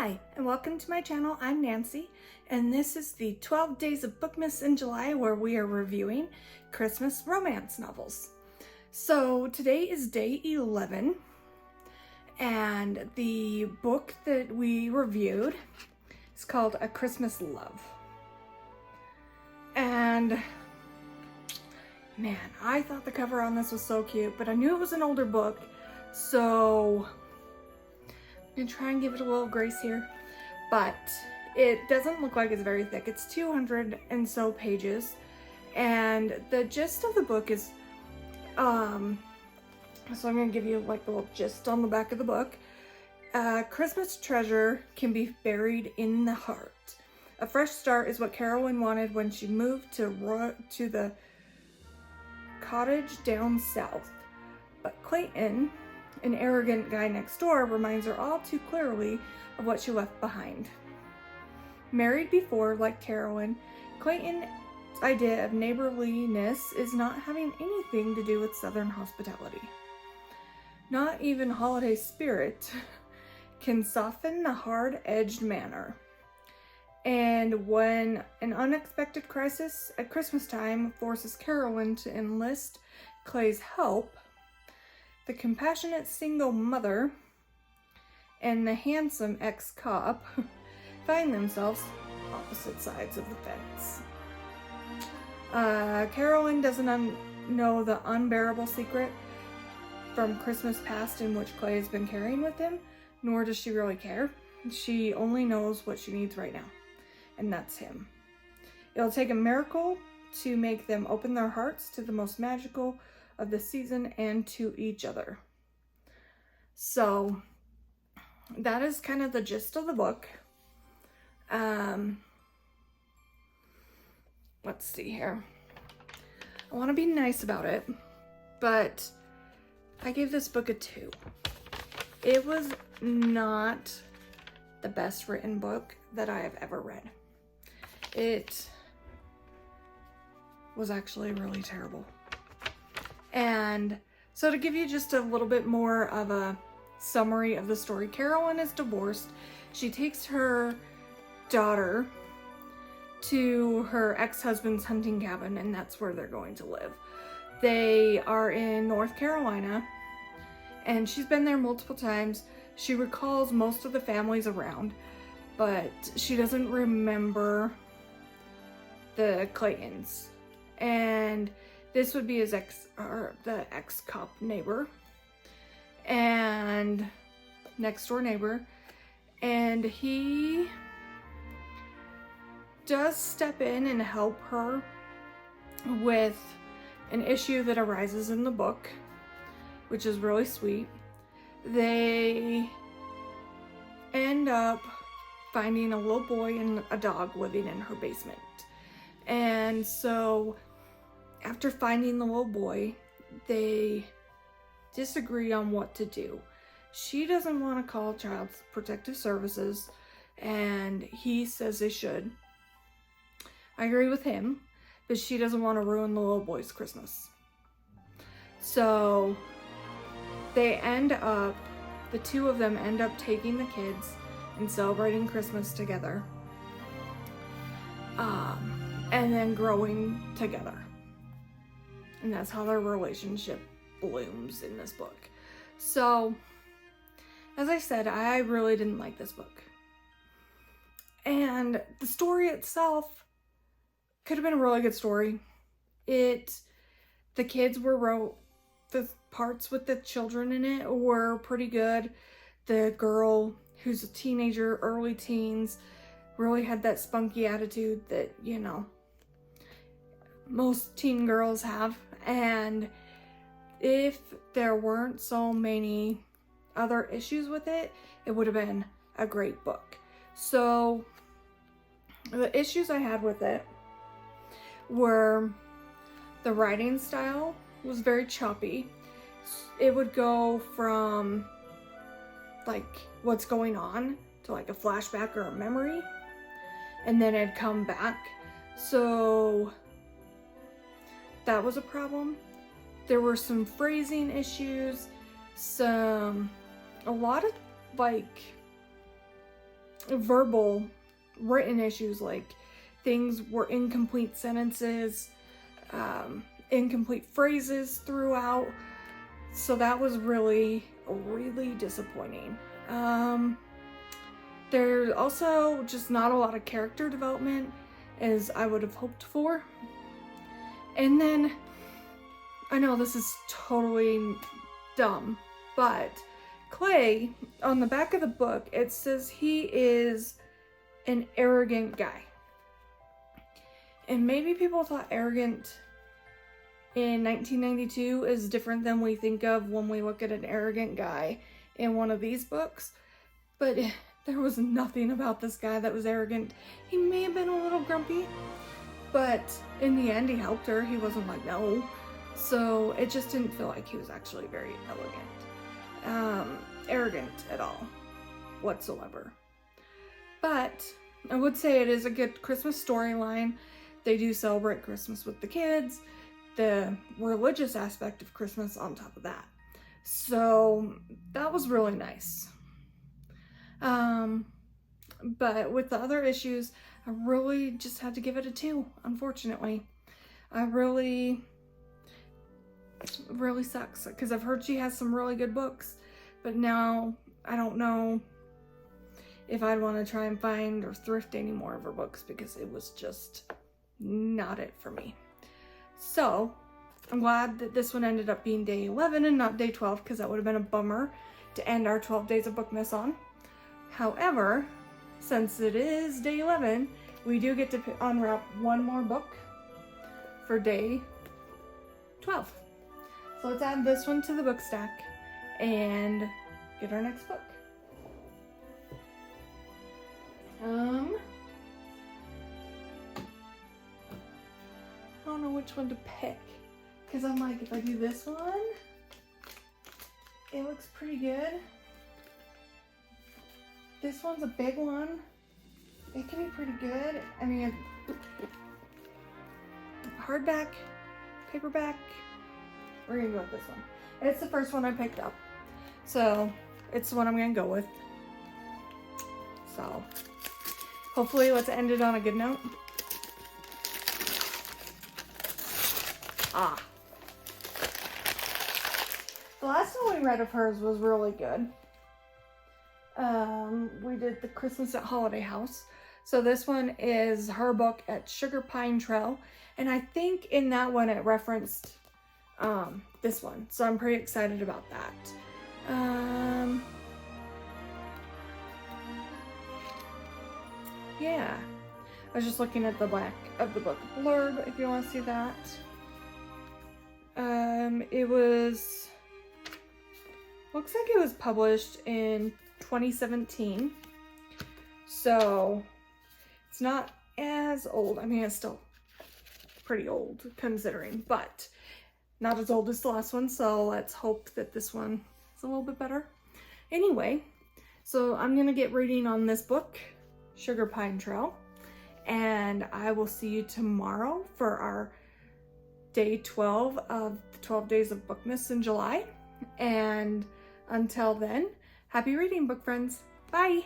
Hi, and welcome to my channel. I'm Nancy, and this is the 12 Days of Bookmas in July, where we are reviewing Christmas romance novels. So today is day 11, and the book that we reviewed is called A Christmas Love. And man, I thought the cover on this was so cute, but I knew it was an older book, so I'm gonna try and give it a little grace here, but it doesn't look like it's very thick. It's 200 and so pages, and the gist of the book is, so I'm gonna give you like a little gist on the back of the book. Christmas treasure can be buried in the heart. A fresh start is what Carolyn wanted when she moved to the cottage down south, but Clayton, an arrogant guy next door, reminds her all too clearly of what she left behind. Married before, like Carolyn, Clayton's idea of neighborliness is not having anything to do with Southern hospitality. Not even holiday spirit can soften the hard-edged manner. And when an unexpected crisis at Christmas time forces Carolyn to enlist Clay's help, the compassionate single mother and the handsome ex-cop find themselves opposite sides of the fence. Carolyn doesn't know the unbearable secret from Christmas past in which Clay has been carrying with him, nor does she really care. She only knows what she needs right now, and that's him. It'll take a miracle to make them open their hearts to the most magical of the season and to each other. So that is kind of the gist of the book. Let's see here. I want to be nice about it, but I gave this book a 2. It was not the best written book that I have ever read. It was actually really terrible. And so to give you just a little bit more of a summary of the story, Carolyn is divorced. She takes her daughter to her ex-husband's hunting cabin, and that's where they're going to live. They are in North Carolina, and she's been there multiple times. She recalls most of the families around, but she doesn't remember the Claytons. And this would be the ex-cop neighbor and next door neighbor, and he does step in and help her with an issue that arises in the book, which is really sweet. They end up finding a little boy and a dog living in her basement, and so after finding the little boy, they disagree on what to do. She doesn't want to call Child Protective Services, and he says they should. I agree with him, but she doesn't want to ruin the little boy's Christmas. So the two of them end up taking the kids and celebrating Christmas together, and then growing together. And that's how their relationship blooms in this book. So, as I said, I really didn't like this book. And the story itself could have been a really good story. The kids wrote the parts with the children in it were pretty good. The girl, who's a teenager, early teens, really had that spunky attitude that, you know, most teen girls have. And if there weren't so many other issues with it, it would have been a great book. So the issues I had with it were the writing style was very choppy. It would go from like what's going on to like a flashback or a memory, and then it'd come back. So that was a problem. There were some phrasing issues, a lot of like verbal written issues, like things were incomplete sentences, incomplete phrases throughout. So that was really, really disappointing. There's also just not a lot of character development as I would have hoped for. And then, I know this is totally dumb, but Clay, on the back of the book, it says he is an arrogant guy. And maybe people thought arrogant in 1992 is different than we think of when we look at an arrogant guy in one of these books. But there was nothing about this guy that was arrogant. He may have been a little grumpy, but in the end he helped her. He wasn't like, no. So it just didn't feel like he was actually very arrogant at all whatsoever. But I would say it is a good Christmas storyline. They do celebrate Christmas with the kids, the religious aspect of Christmas on top of that. So that was really nice. But with the other issues, I really just had to give it a 2, unfortunately. I really sucks, because I've heard she has some really good books, but now I don't know if I'd want to try and find or thrift any more of her books, because it was just not it for me. So I'm glad that this one ended up being day 11 and not day 12, because that would have been a bummer to end our 12 days of Bookmas on. However, since it is day 11, we do get to unwrap one more book for day 12. So let's add this one to the book stack and get our next book. I don't know which one to pick, because I'm like, if I do this one, it looks pretty good. This one's a big one. It can be pretty good. I mean, hardback, paperback, we're gonna go with this one. And it's the first one I picked up, so it's the one I'm gonna go with. So hopefully let's end it on a good note. The last one we read of hers was really good. We did the Christmas at Holiday House. So this one is her book at Sugar Pine Trail. And I think in that one it referenced this one. So I'm pretty excited about that. Yeah. I was just looking at the back of the book blurb if you want to see that. It was, looks like it was published in 2017. So it's not as old. I mean, it's still pretty old considering, but not as old as the last one. So let's hope that this one is a little bit better. Anyway, so I'm going to get reading on this book, Sugar Pine Trail, and I will see you tomorrow for our day 12 of the 12 days of Bookmas in July. And until then, happy reading, book friends. Bye!